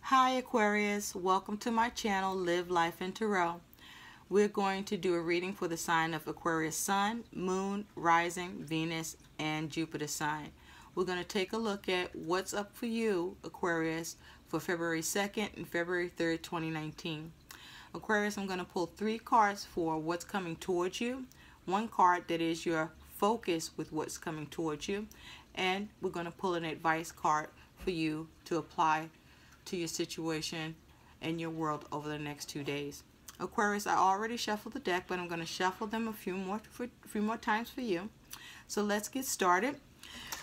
Hi Aquarius, welcome to my channel Live Life in Tarot. We're going to do a reading for the sign of Aquarius Sun, Moon, Rising, Venus, and Jupiter sign. We're going to take a look at what's up for you, Aquarius, for February 2nd and February 3rd, 2019. Aquarius, I'm going to pull 3 cards for what's coming towards you. 1 card that is your focus with what's coming towards you. And we're going to pull an advice card for you to apply to your situation and your world over the next 2 days. Aquarius, I already shuffled the deck, but I'm going to shuffle them a few more times for you. So let's get started.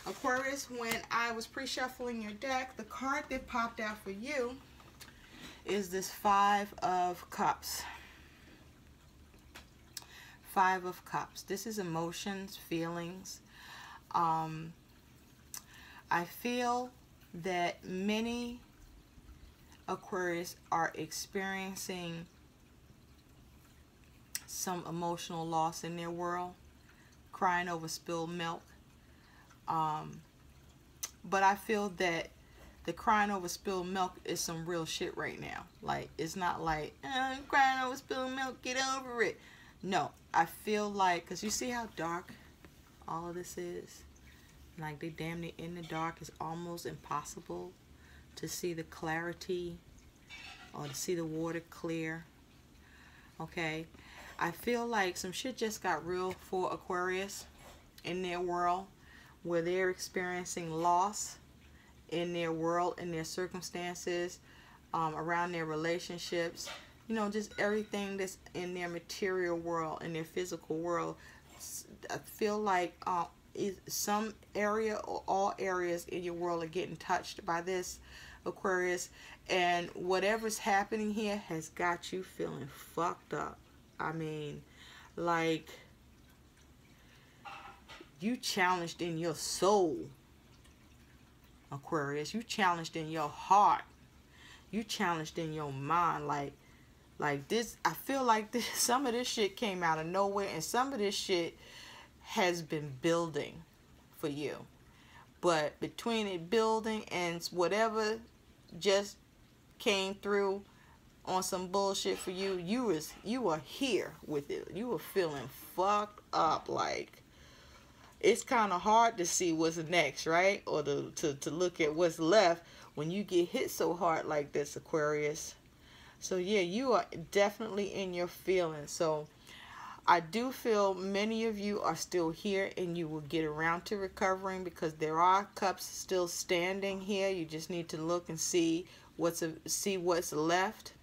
Aquarius, when I was pre-shuffling your deck, the card that popped out for you is this 5 of Cups. 5 of Cups. This is emotions, feelings. I feel that many Aquarius are experiencing some emotional loss in their world, crying over spilled milk. But I feel that the crying over spilled milk is some real shit right now. Like, it's not like, I'm crying over spilled milk, get over it. No, I feel like, because you see how dark all of this is? Like, they damn near in the dark. It's almost impossible to see the clarity or to see the water clear. Okay, I feel like some shit just got real for Aquarius in their world, where they're experiencing loss in their world, in their circumstances, around their relationships, you know, just everything that's in their material world, in their physical world. I feel like some area or all areas in your world are getting touched by this, Aquarius, and whatever's happening here has got you feeling fucked up. I mean, like, you challenged in your soul, Aquarius. You challenged in your heart. You challenged in your mind. Like this, I feel like this, some of this shit came out of nowhere, and some of this shit has been building for you. But between it building and whatever just came through on some bullshit for you, you are here with it. You were feeling fucked up. Like, it's kind of hard to see what's next, right? Or to look at what's left when you get hit so hard like this, Aquarius. So yeah, you are definitely in your feelings. So I do feel many of you are still here, and you will get around to recovering, because there are cups still standing here. You just need to look and see what's left,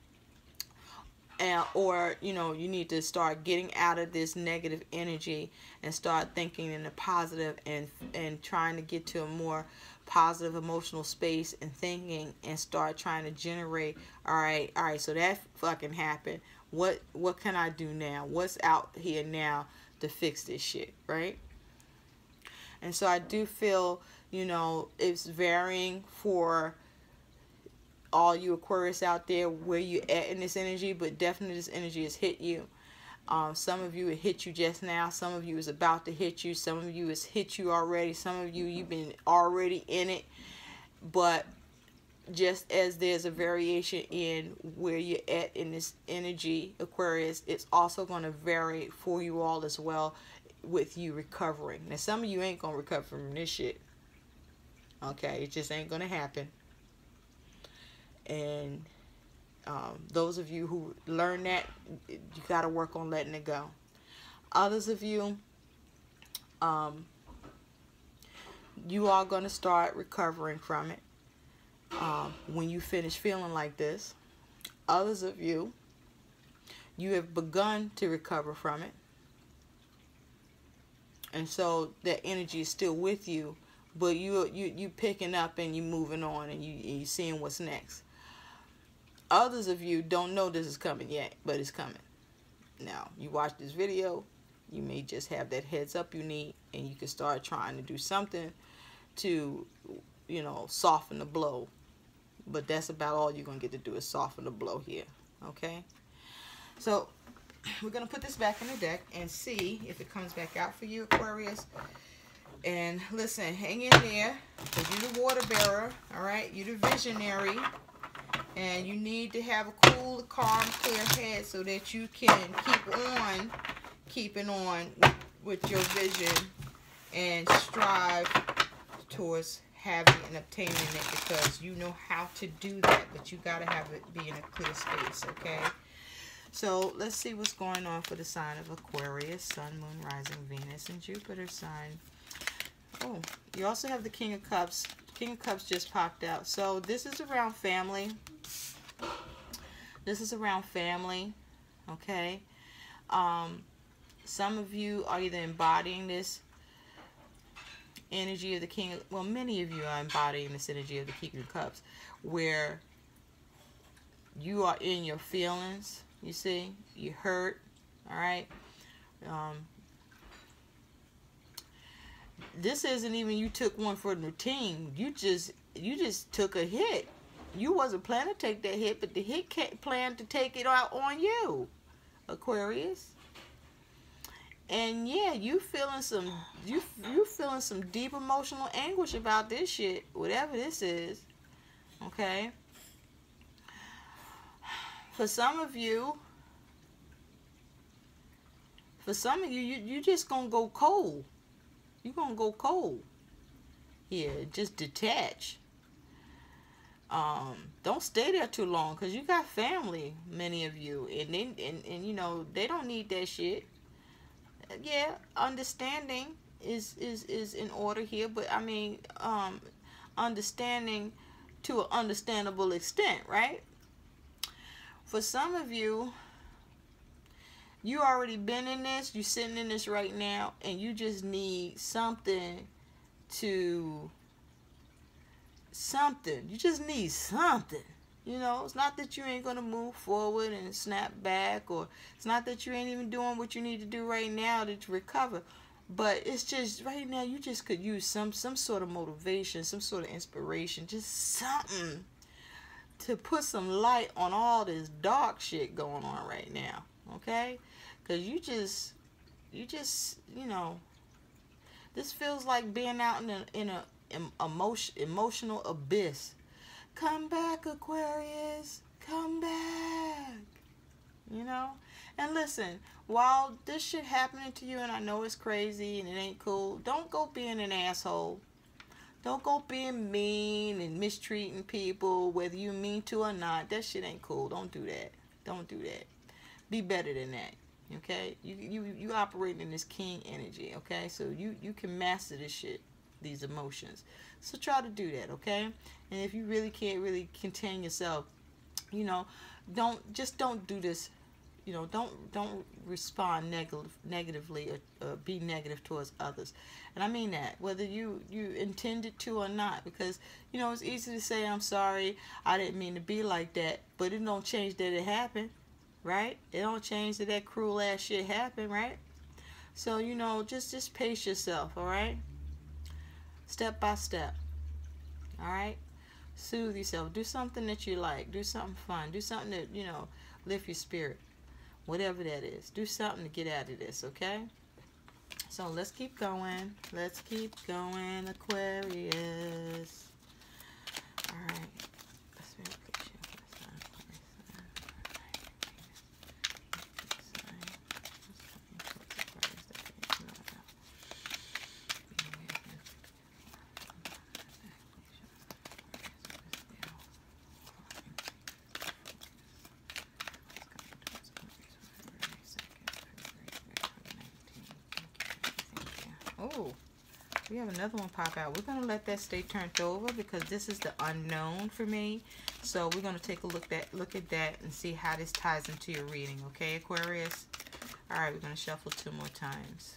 and or you know, you need to start getting out of this negative energy and start thinking in the positive, and trying to get to a more positive emotional space and thinking, and start trying to generate, all right, so that fucking happened. What can I do now? What's out here now to fix this shit, right? And so I do feel, you know, it's varying for all you Aquarius out there where you at in this energy, but definitely this energy has hit you. Some of you, it hit you just now. Some of you is about to hit you. Some of you has hit you already. Some of you, you've been already in it. But just as there's a variation in where you're at in this energy, Aquarius, it's also going to vary for you all as well with you recovering. Now, some of you ain't going to recover from this shit. Okay, it just ain't going to happen. And those of you who learn that, you got to work on letting it go. Others of you, you are going to start recovering from it when you finish feeling like this. Others of you, you have begun to recover from it, and so that energy is still with you, but you picking up and you moving on, and you seeing what's next. Others of you don't know this is coming yet, but it's coming. Now, you watch this video, you may just have that heads up you need, and you can start trying to do something to, you know, soften the blow. But that's about all you're going to get to do, is soften the blow here. Okay? So, we're going to put this back in the deck and see if it comes back out for you, Aquarius. And listen, hang in there, because you're the water bearer, all right? You're the visionary. And you need to have a cool, calm, clear head so that you can keeping on with your vision and strive towards having and obtaining it, because you know how to do that, but you got to have it be in a clear space, okay? So let's see what's going on for the sign of Aquarius, Sun, Moon, Rising, Venus, and Jupiter sign. Oh, you also have the King of Cups. King of Cups just popped out. So this is around family. This is around family, okay? Some of you are either embodying this energy of the King of, well, many of you are embodying this energy of the King of Cups, where you are in your feelings, you see, you hurt, all right? This isn't even you took one for the routine. You just took a hit. You wasn't planning to take that hit, but the hit planned to take it out on you, Aquarius. And yeah, you feeling some deep emotional anguish about this shit, whatever this is. Okay? For some of you, you just gonna go cold. You're gonna go cold. Yeah, just detach. Don't stay there too long, because you got family, many of you, and you know they don't need that shit. Yeah, understanding is in order here, but I mean, understanding to an understandable extent, right? For some of you, you already been in this, you sitting in this right now, and you just need something to, you just need something. You know, it's not that you ain't going to move forward and snap back, or it's not that you ain't even doing what you need to do right now to recover. But it's just right now you just could use some sort of motivation, some sort of inspiration, just something to put some light on all this dark shit going on right now, okay? Because you just, you know, this feels like being out in a emotional abyss. Come back, Aquarius. Come back. You know? And listen, while this shit happening to you, and I know it's crazy and it ain't cool, don't go being an asshole. Don't go being mean and mistreating people, whether you mean to or not. That shit ain't cool. Don't do that. Don't do that. Be better than that. Okay? You operating in this king energy, okay? So you can master this shit, these emotions. So try to do that, okay? And if you really can't really contain yourself, you know, don't do this. You know, don't respond negatively or be negative towards others. And I mean that, whether you intended to or not, because, you know, it's easy to say, I'm sorry, I didn't mean to be like that, but it don't change that it happened, right? It don't change that cruel ass shit happened, right? So, you know, just pace yourself, all right? Step by step, all right? Soothe yourself. Do something that you like. Do something fun. Do something that, you know, lift your spirit. Whatever that is. Do something to get out of this, okay? So let's keep going. Let's keep going, Aquarius. All right. Oh, we have another one pop out. We're going to let that stay turned over because this is the unknown for me. So we're going to take a look at that and see how this ties into your reading. Okay, Aquarius? All right, we're going to shuffle 2 more times.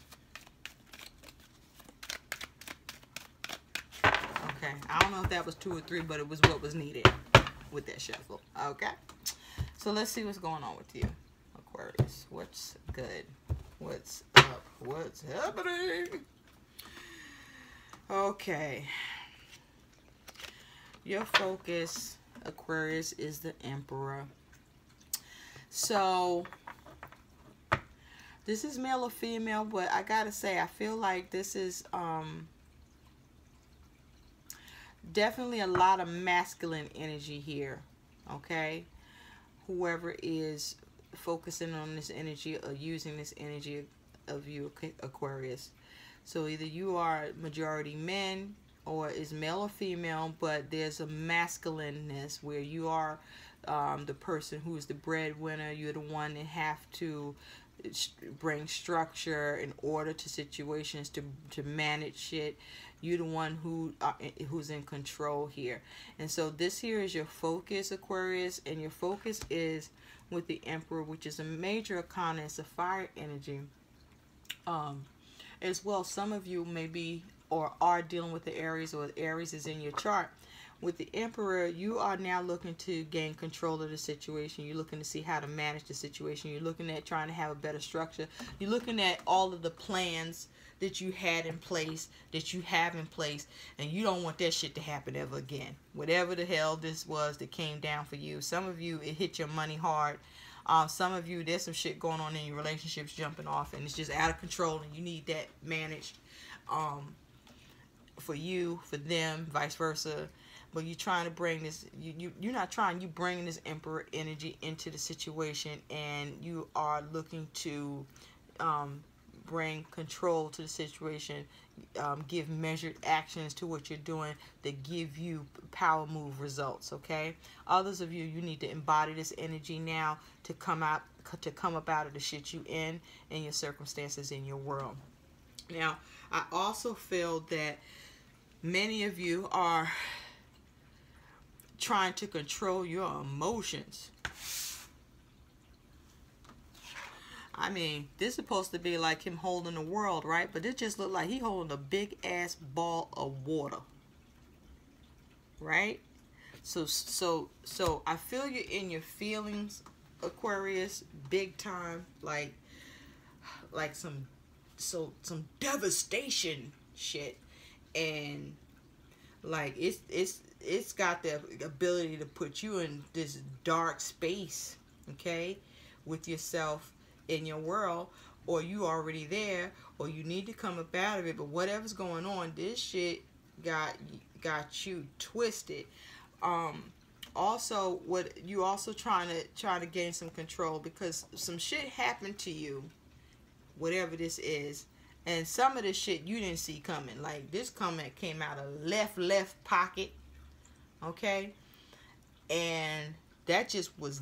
Okay, I don't know if that was 2 or 3, but it was what was needed with that shuffle. Okay, so let's see what's going on with you, Aquarius. What's good? What's up? What's happening? Okay. Your focus, Aquarius, is the Emperor. So, this is male or female, but I gotta say, I feel like this is definitely a lot of masculine energy here. okay? Whoever is focusing on this energy or using this energy of you, Aquarius. So either you are majority men or is male or female, but there's a masculineness where you are the person who is the breadwinner. You're the one that have to bring structure and order to situations, to manage shit. You're the one who's in control here. And so this here is your focus, Aquarius, and your focus is with the Emperor, which is a major arcana. It's a fire energy. As well, some of you may be or are dealing with the Aries, or Aries is in your chart. With the Emperor, you are now looking to gain control of the situation. You're looking to see how to manage the situation. You're looking at trying to have a better structure. You're looking at all of the plans that you had in place, that you have in place, and you don't want that shit to happen ever again. Whatever the hell this was that came down for you. Some of you, it hit your money hard. Some of you, there's some shit going on in your relationships jumping off, and it's just out of control, and you need that managed for you, for them, vice versa. But you're trying to bring this, you're not trying, you bringing this Emperor energy into the situation, and you are looking to bring control to the situation, give measured actions to what you're doing that give you power move results, okay? Others of you, you need to embody this energy now to come up out of the shit you in your circumstances in your world. Now, I also feel that many of you are trying to control your emotions. I mean, this is supposed to be like him holding the world, right? But it just looked like he holding a big ass ball of water, right? So I feel you in your feelings, Aquarius, big time, like some devastation shit, and like it's got the ability to put you in this dark space, okay, with yourself in your world, or you already there, or you need to come up out of it. But whatever's going on, this shit got you twisted. Also, what you also trying to gain some control, because some shit happened to you, whatever this is, and some of this shit you didn't see coming. Like this comment came out of left pocket, okay, and that just was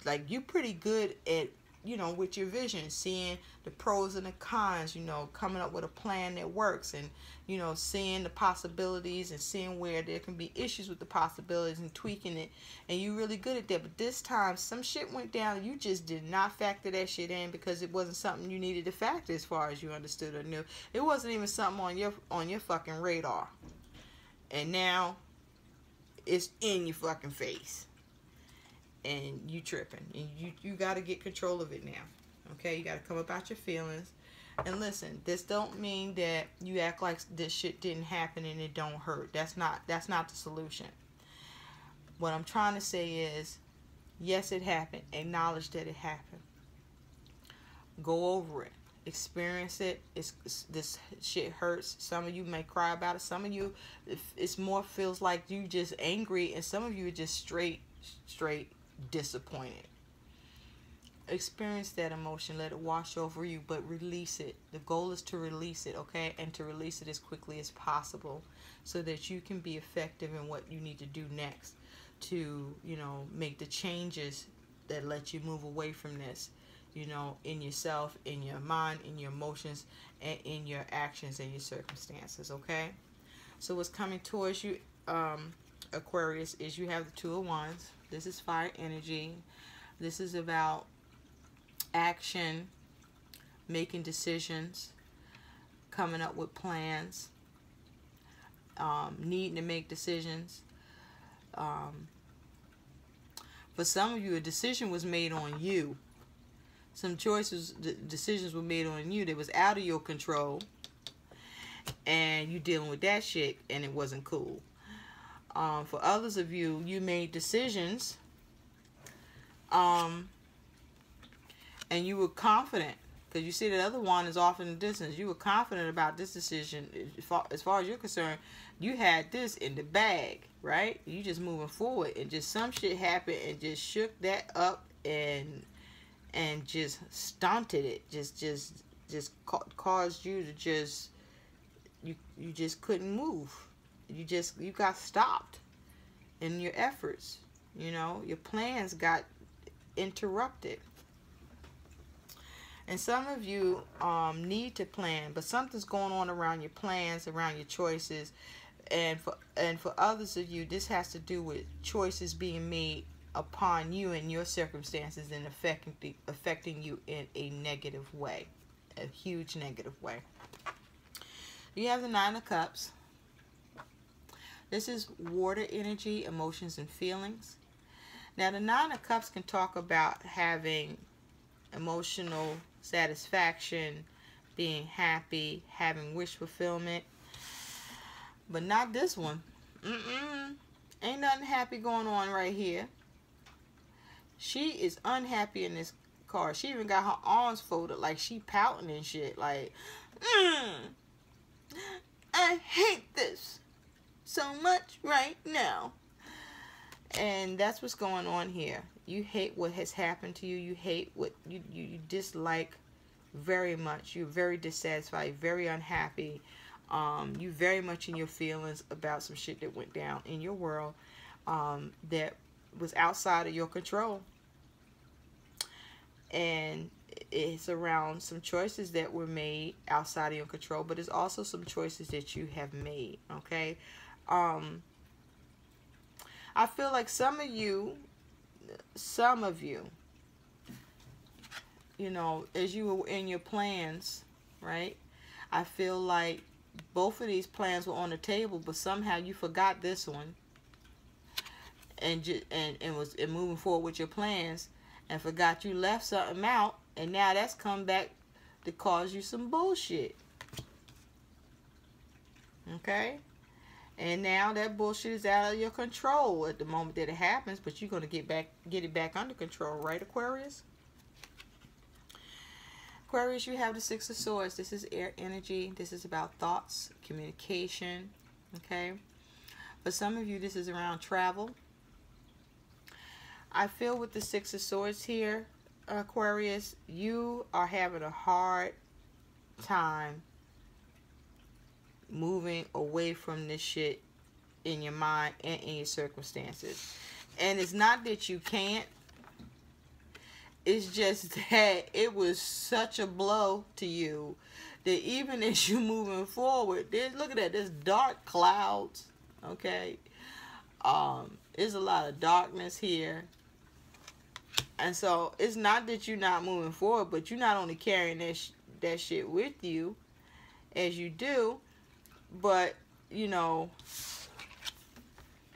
like, you pretty good at, you know, with your vision, seeing the pros and the cons, you know, coming up with a plan that works, and, you know, seeing the possibilities and seeing where there can be issues with the possibilities and tweaking it, and you're really good at that. But this time some shit went down and you just did not factor that shit in, because it wasn't something you needed to factor as far as you understood or knew. It wasn't even something on your fucking radar, and now it's in your fucking face. And you tripping, and you got to get control of it now, okay? You got to come about your feelings. And listen, this don't mean that you act like this shit didn't happen and it don't hurt. That's not the solution. What I'm trying to say is, yes, it happened. Acknowledge that it happened. Go over it. Experience it. This shit hurts. Some of you may cry about it. Some of you, it's more feels like you just angry, and some of you are just straight disappointed. Experience that emotion, let it wash over you, but release it. The goal is to release it, okay? And to release it as quickly as possible, so that you can be effective in what you need to do next to, you know, make the changes that let you move away from this, you know, in yourself, in your mind, in your emotions, and in your actions and your circumstances, okay? So what's coming towards you, Aquarius, is you have the Two of Wands. This is fire energy. This is about action, making decisions, coming up with plans, needing to make decisions. For some of you, a decision was made on you. Some decisions were made on you that was out of your control, and you dealing with that shit, and it wasn't cool. For others of you, you made decisions, and you were confident, because you see that other one is off in the distance. You were confident about this decision. As far as you're concerned, You had this in the bag, right? You just moving forward, and just some shit happened and just shook that up and just stunted it. Just caused you to just you just couldn't move. You got stopped in your efforts. You know, your plans got interrupted. And some of you need to plan, but something's going on around your plans, around your choices. And for others of you, this has to do with choices being made upon you and your circumstances and affecting you in a negative way, a huge negative way. You have the Nine of Cups. This is water energy, emotions, and feelings. Now, the Nine of Cups can talk about having emotional satisfaction, being happy, having wish fulfillment. But not this one. Ain't nothing happy going on right here. She is unhappy in this card. She even got her arms folded like she pouting and shit. Like, I hate this so much right now. And that's what's going on here. You hate what has happened to you. You hate what you dislike very much. You're very dissatisfied, very unhappy. You very much in your feelings about some shit that went down in your world that was outside of your control. And it's around some choices that were made outside of your control, but it's also some choices that you have made, okay? I feel like some of you, you know, as you were in your plans, right? I feel like both of these plans were on the table, but somehow you forgot this one, and was moving forward with your plans, and forgot you left something out, and now that's come back to cause you some bullshit. Okay? And now that bullshit is out of your control at the moment that it happens, but you're gonna get it back under control, right, Aquarius? Aquarius, you have the Six of Swords. This is air energy. This is about thoughts, communication, okay? For some of you, this is around travel. I feel with the Six of Swords here, Aquarius, you are having a hard time moving away from this shit in your mind and in your circumstances. And it's not that you can't. It's just that it was such a blow to you that even as you moving forward, look at that, there's dark clouds, okay? There's a lot of darkness here. And so it's not that you're not moving forward, but you're not only carrying that shit with you as you do, but you know,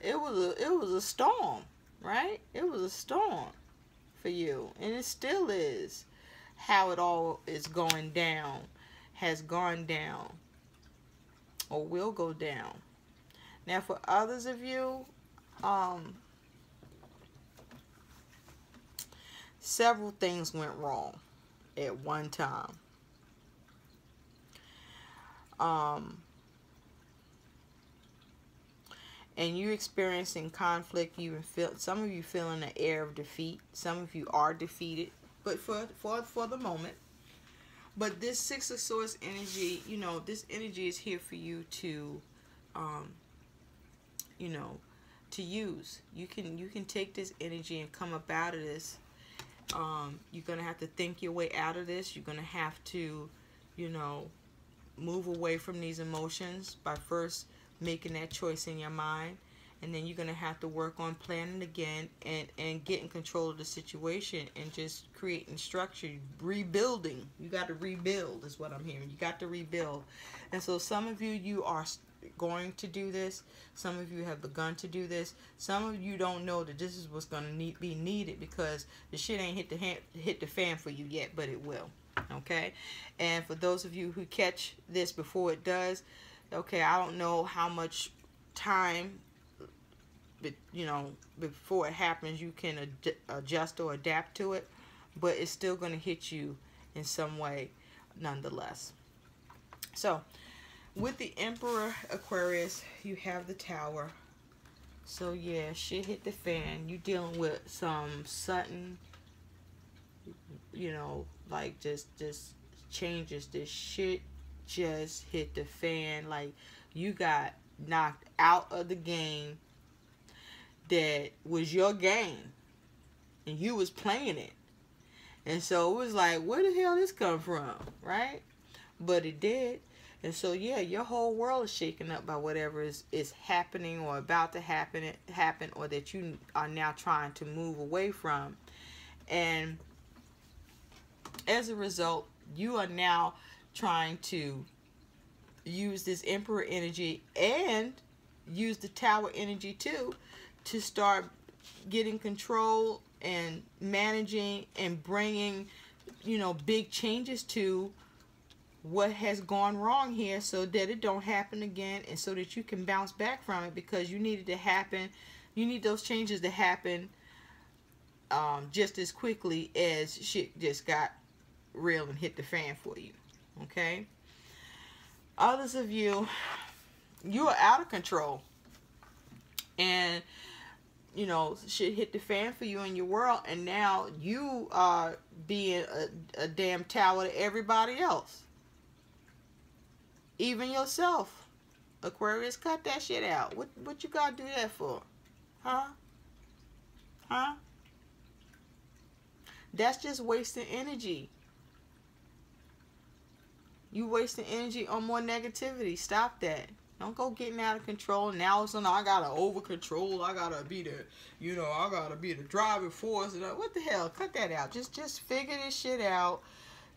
it was a storm, right? It was a storm for you, and it still is. How it all is going down, has gone down, or will go down. Now, for others of you, several things went wrong at one time. And you experiencing conflict. You feel, some of you feeling the air of defeat. Some of you are defeated, but for the moment. But this Six of Swords energy, you know, this energy is here for you to, you know, to use. You can take this energy and come up out of this. You're gonna have to think your way out of this. You're gonna have to, you know, move away from these emotions by first making that choice in your mind, and then you're gonna have to work on planning again and getting control of the situation and just creating structure, rebuilding. You got to rebuild is what I'm hearing. You got to rebuild. And so some of you are going to do this. Some of you have begun to do this. Some of you don't know that this is what's gonna be needed, because the shit ain't hit the fan for you yet, but it will. Okay? And for those of you who catch this before it does, okay, I don't know how much time, but you know, before it happens, you can adjust or adapt to it, but it's still going to hit you in some way nonetheless. So with the Emperor Aquarius, you have the Tower. So yeah, shit hit the fan. You dealing with some sudden, you know, like just changes. This shit just hit the fan. Like, you got knocked out of the game that was your game, and you was playing it. And so it was like, where the hell this come from, right? But it did. And so yeah, your whole world is shaken up by whatever is happening or about to happen, or that you are now trying to move away from. And as a result, you are now trying to use this Emperor energy and use the Tower energy too, to start getting control and managing and bringing, you know, big changes to what has gone wrong here, so that it don't happen again, and so that you can bounce back from it, because you need it to happen. You need those changes to happen just as quickly as shit just got real and hit the fan for you. Okay? Others of you, you are out of control, and you know, shit hit the fan for you in your world, and now you are being a damn tower to everybody else. Even yourself. Aquarius, cut that shit out. What you gotta do that for? Huh? Huh? That's just wasting energy. You wasting energy on more negativity. Stop that. Don't go getting out of control. Now it's I gotta over control. I gotta be the, you know, I gotta be the driving force. What the hell? Cut that out. Just figure this shit out.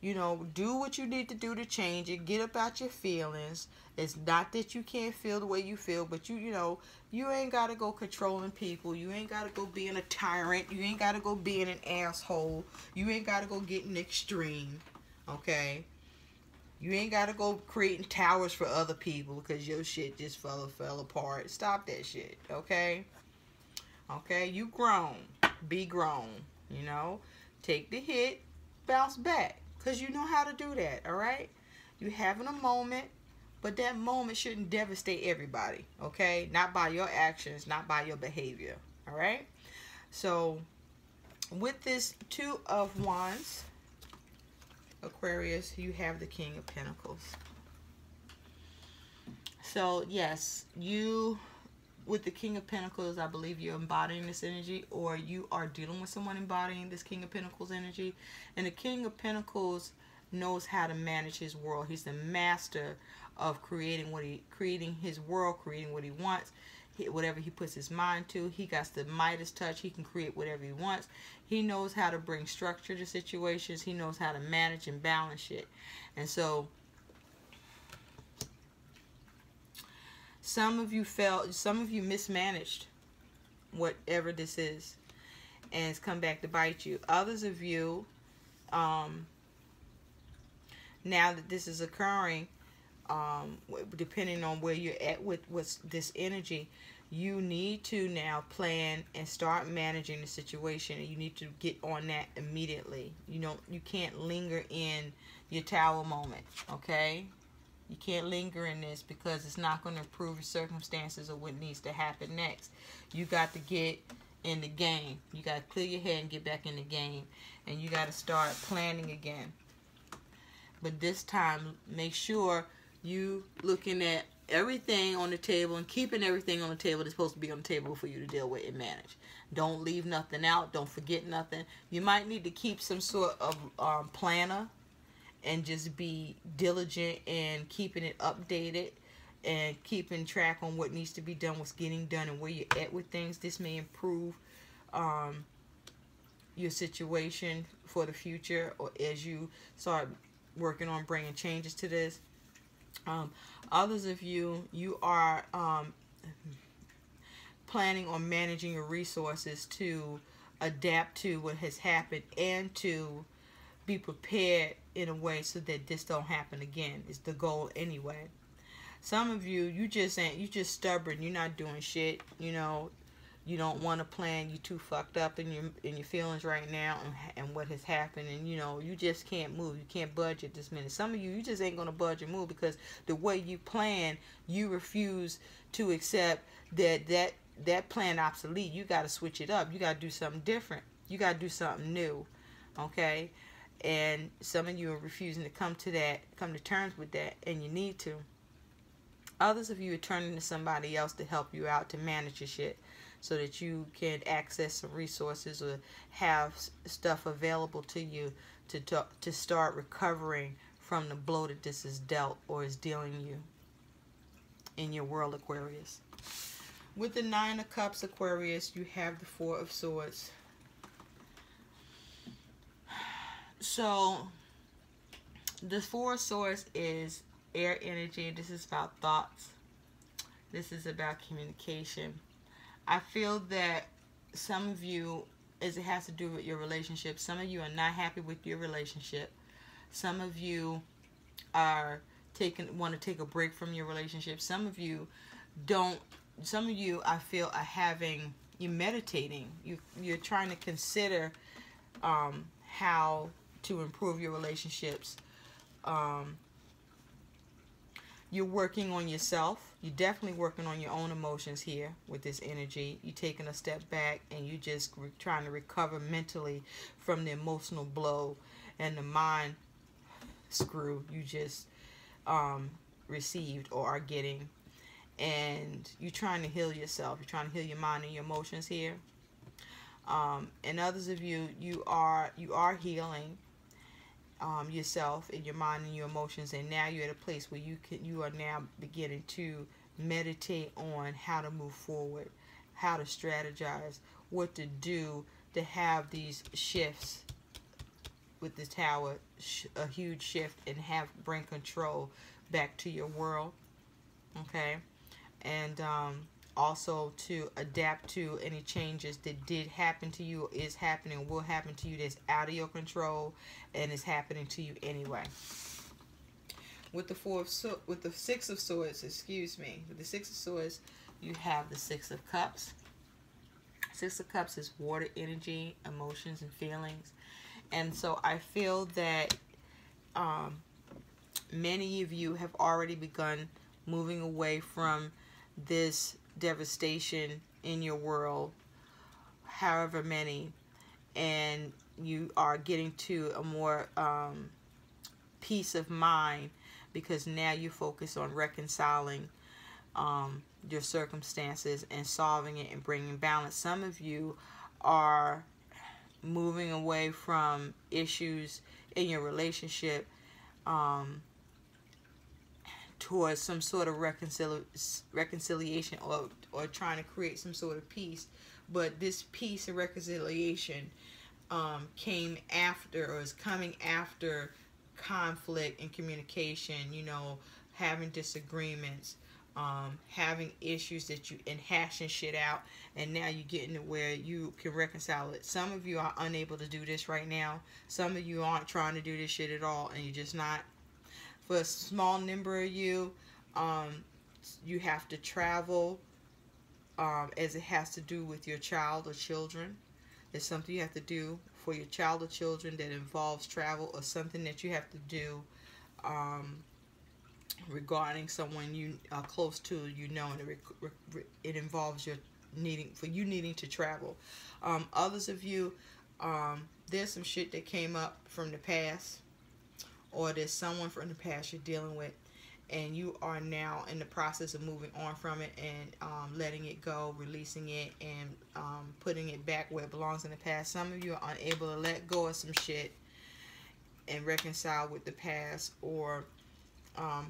You know, do what you need to do to change it. Get about your feelings. It's not that you can't feel the way you feel, but you know, you ain't got to go controlling people. You ain't got to go being a tyrant. You ain't got to go being an asshole. You ain't got to go getting extreme. Okay? You ain't got to go creating towers for other people because your shit just fell apart. Stop that shit. Okay? Okay? You grown. Be grown. You know? Take the hit. Bounce back. Because you know how to do that, all right? You're having a moment, but that moment shouldn't devastate everybody, okay? Not by your actions, not by your behavior, all right? So, with this Two of Wands, Aquarius, you have the King of Pentacles. So, yes, you, with the King of Pentacles, I believe you're embodying this energy, or you are dealing with someone embodying this King of Pentacles energy. And the King of Pentacles knows how to manage his world. He's the master of creating his world, creating what he wants, whatever he puts his mind to. He got the Midas touch. He can create whatever he wants. He knows how to bring structure to situations. He knows how to manage and balance shit. And so some of you mismanaged whatever this is, and it's come back to bite you. Others of you, now that this is occurring, depending on where you're at with this energy, you need to now plan and start managing the situation, and you need to get on that immediately. You can't linger in your tower moment, okay? You can't linger in this, because it's not going to improve your circumstances or what needs to happen next. You got to get in the game. You got to clear your head and get back in the game. And you got to start planning again. But this time, make sure you looking at everything on the table and keeping everything on the table that's supposed to be on the table for you to deal with and manage. Don't leave nothing out. Don't forget nothing. You might need to keep some sort of planner, and just be diligent and keeping it updated and keeping track on what needs to be done, what's getting done, and where you're at with things. This may improve your situation for the future, or as you start working on bringing changes to this. Others of you, you are planning on managing your resources to adapt to what has happened and to be prepared in a way so that this don't happen again. Is the goal anyway. Some of you, you just stubborn. You're not doing shit. You know, you don't want to plan, you too fucked up in your feelings right now, and what has happened, and you know, you just can't move, you can't budge at this minute. Some of you just ain't gonna budge and move because the way you plan, you refuse to accept that plan obsolete. You got to switch it up, you got to do something different, you got to do something new. Okay? And some of you are refusing to come to terms with that, and you need to. Others of you are turning to somebody else to help you out, to manage your shit, so that you can access some resources or have stuff available to you to start recovering from the blow that this is dealt or is dealing you in your world, Aquarius. With the Nine of Cups, Aquarius, you have the Four of Swords. So the Four of Swords is air energy. This is about thoughts. This is about communication. I feel that some of you, as it has to do with your relationship, some of you are not happy with your relationship. Some of you want to take a break from your relationship. Some of you don't. Some of you, I feel, are you're meditating. You're trying to consider how to improve your relationships. You're working on yourself. You're definitely working on your own emotions here with this energy. You're taking a step back and you just trying to recover mentally from the emotional blow and the mind screw you just received or are getting. And you're trying to heal yourself. You're trying to heal your mind and your emotions here. And others of you, you are healing yourself and your mind and your emotions, and now you're at a place where you are now beginning to meditate on how to move forward, how to strategize, what to do to have these shifts with the Tower, a huge shift, and bring control back to your world. Okay? And also to adapt to any changes that did happen to you, is happening, will happen to you, that's out of your control and is happening to you anyway. With the Six of Swords, excuse me, with the Six of Swords, you have the Six of Cups. Six of Cups is water energy, emotions, and feelings. And so I feel that many of you have already begun moving away from this devastation in your world, however many, and you are getting to a more peace of mind, because now you focus on reconciling your circumstances and solving it and bringing balance. Some of you are moving away from issues in your relationship towards some sort of reconciliation or trying to create some sort of peace. But this peace and reconciliation came after, or is coming after, conflict and communication, you know, having disagreements, having issues and hashing shit out, and now you're getting to where you can reconcile it. Some of you are unable to do this right now. Some of you aren't trying to do this shit at all, and you're just not. For a small number of you, you have to travel, as it has to do with your child or children. It's something you have to do for your child or children that involves travel, or something that you have to do regarding someone you are close to, you know, and it involves needing to travel. Others of you, there's some shit that came up from the past, or there's someone from the past you're dealing with, and you are now in the process of moving on from it and letting it go, releasing it, and putting it back where it belongs in the past. Some of you are unable to let go of some shit and reconcile with the past, or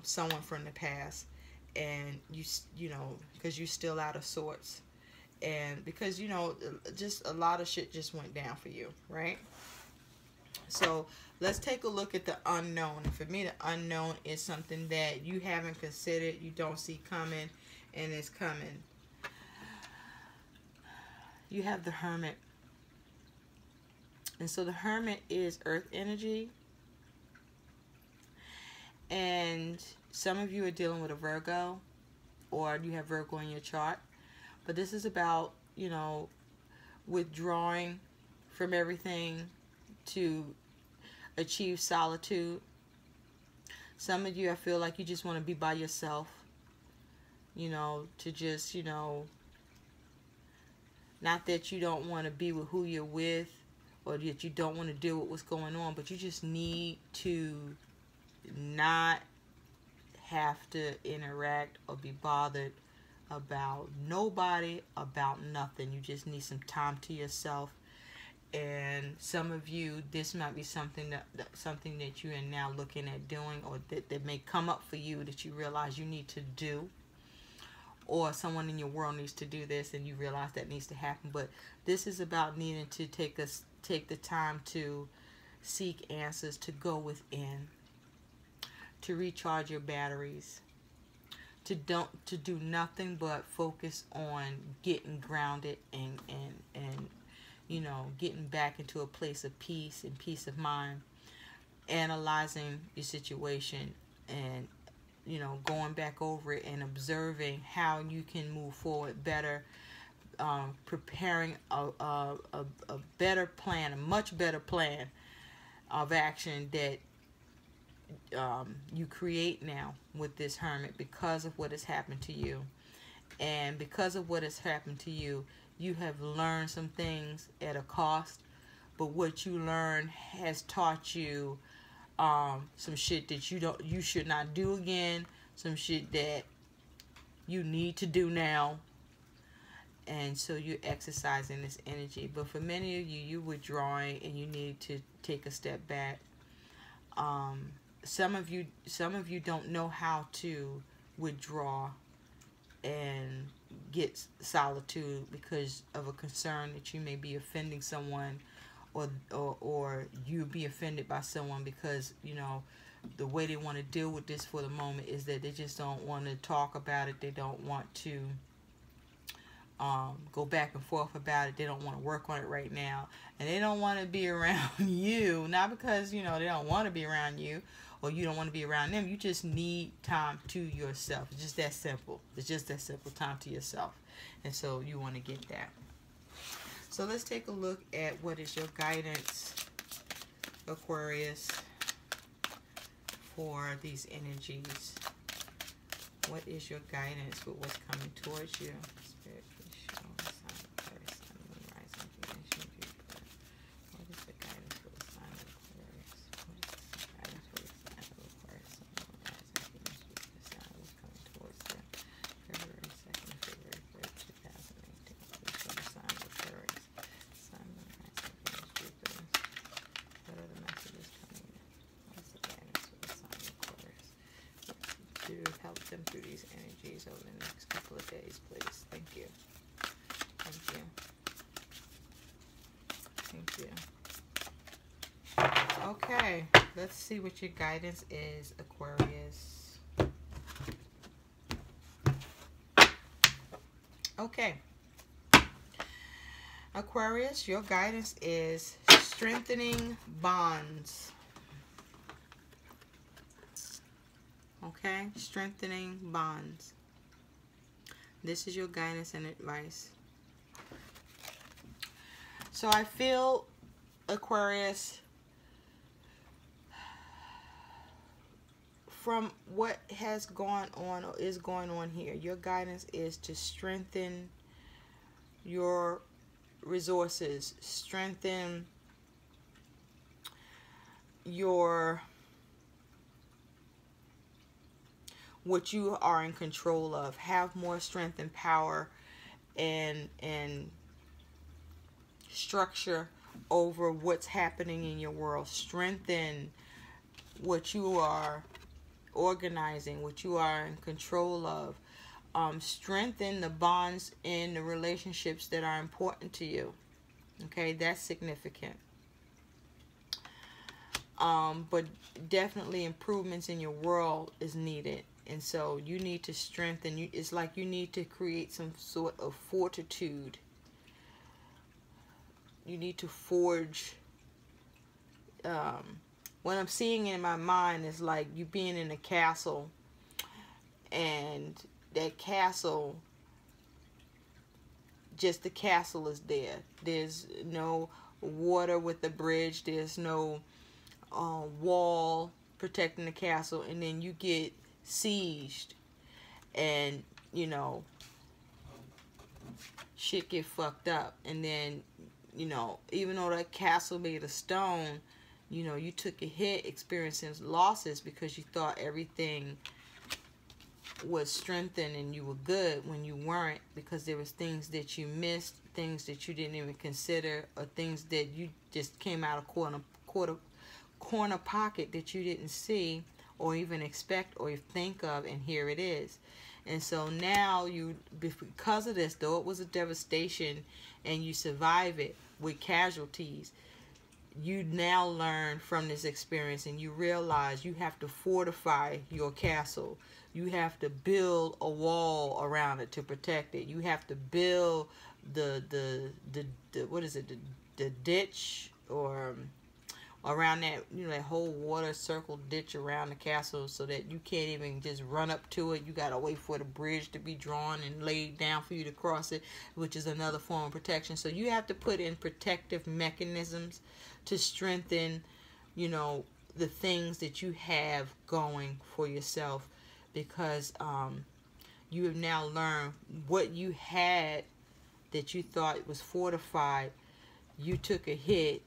someone from the past, and you know, because you're still out of sorts, and because, you know, just a lot of shit just went down for you, right? So let's take a look at the unknown. And for me, the unknown is something that you haven't considered, you don't see coming, and it's coming. You have the Hermit. And so the Hermit is earth energy. And some of you are dealing with a Virgo, or you have Virgo in your chart. But this is about you know, withdrawing from everything to achieve solitude. Some of you, I feel like you just want to be by yourself, you know, to just, you know, not that you don't want to be with who you're with or that you don't want to deal with what's going on, but you just need to not have to interact or be bothered about nobody, about nothing. You just need some time to yourself. And some of you, this might be something that you are now looking at doing, or that may come up for you that you realize you need to do, or someone in your world needs to do this and you realize that needs to happen. But this is about needing to take the time to seek answers, to go within, to recharge your batteries, to do nothing but focus on getting grounded and you know, getting back into a place of peace and peace of mind, analyzing your situation, and, you know, going back over it and observing how you can move forward better, preparing a better plan, a much better plan of action that you create now with this Hermit, because of what has happened to you. And because of what has happened to you, you have learned some things at a cost, but what you learned has taught you some shit that you should not do again, some shit that you need to do now. And so you're exercising this energy. But for many of you, you're withdrawing and you need to take a step back. Some of you don't know how to withdraw and get solitude because of a concern that you may be offending someone, or you be offended by someone because, you know, the way they want to deal with this for the moment is that they just don't want to talk about it. They don't want to go back and forth about it. They don't want to work on it right now, and they don't want to be around you, not because, you know, they don't want to be around you or you don't want to be around them. You just need time to yourself. It's just that simple. It's just that simple, time to yourself. And so you want to get that. So let's take a look at what is your guidance, Aquarius, for these energies. What is your guidance for what's coming towards you? Spirit, please show us Aquarius, Sun, Moon, Rising, Venus, Jupiter. What is the guidance for the sign of Aquarius? What is the guidance for the sign of Aquarius, Sun, Moon, Rising, Venus, Jupiter, Sun, what's coming towards them? February 2nd, February 3rd, 2018. Please show the sign of Aquarius, Sun, Moon, Rising, Venus, Jupiter. What are the messages coming in? What's the guidance for the sign of Aquarius? To help them through these energies over the next couple of days, please. Thank you. Thank you. Thank you. Okay, let's see what your guidance is, Aquarius. Okay. Aquarius, your guidance is strengthening bonds. Okay, strengthening bonds. This is your guidance and advice. So I feel, Aquarius, from what has gone on or is going on here, your guidance is to strengthen your resources, strengthen your what you are in control of. Have more strength and power and structure over what's happening in your world. Strengthen what you are organizing, what you are in control of. Strengthen the bonds in the relationships that are important to you. Okay, that's significant. But definitely improvements in your world is needed. And so you need to strengthen. It's like you need to create some sort of fortitude. You need to forge. What I'm seeing in my mind is like you being in a castle. And that castle, just the castle is there. There's no water with the bridge. There's no wall protecting the castle, and then you get sieged, and you know, shit get fucked up. And then, you know, even though that castle made of stone, you know, you took a hit, experiencing losses because you thought everything was strengthened and you were good when you weren't, because there was things that you missed, things that you didn't even consider, or things that you just came out of corner pocket that you didn't see or even expect or think of, and here it is. And so now you, because of this, though it was a devastation and you survive it with casualties, you now learn from this experience, and you realize you have to fortify your castle. You have to build a wall around it to protect it. You have to build the what is it, the ditch, or around that, you know, that whole water circle ditch around the castle, so that you can't even just run up to it. You gotta wait for the bridge to be drawn and laid down for you to cross it, which is another form of protection. So you have to put in protective mechanisms to strengthen, you know, the things that you have going for yourself, because you have now learned what you had that you thought was fortified. You took a hit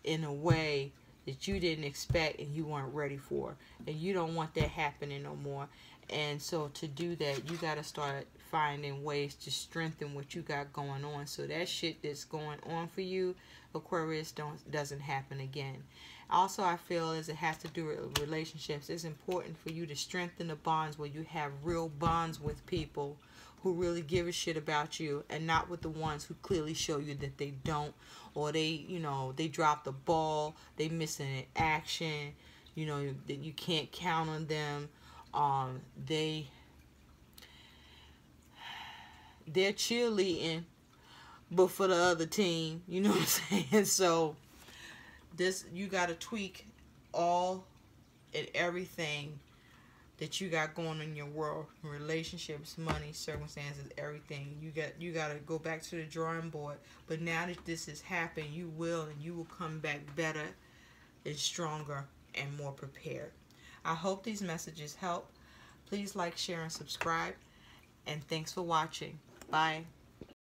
in a way that you didn't expect and you weren't ready for, and you don't want that happening no more. And so to do that, you got to start finding ways to strengthen what you got going on, so that shit that's going on for you, Aquarius, doesn't happen again. Also, I feel as it has to do with relationships, it's important for you to strengthen the bonds where you have real bonds with people who really give a shit about you, and not with the ones who clearly show you that they don't, or they, you know, they drop the ball, they missing an action, you know, that you can't count on them. They're cheerleading, but for the other team, you know what I'm saying? So this, you got to tweak all and everything that you got going on in your world, relationships, money, circumstances, everything. You got to go back to the drawing board. But now that this has happened, you will come back better and stronger and more prepared. I hope these messages help. Please like, share, and subscribe. And thanks for watching. Bye.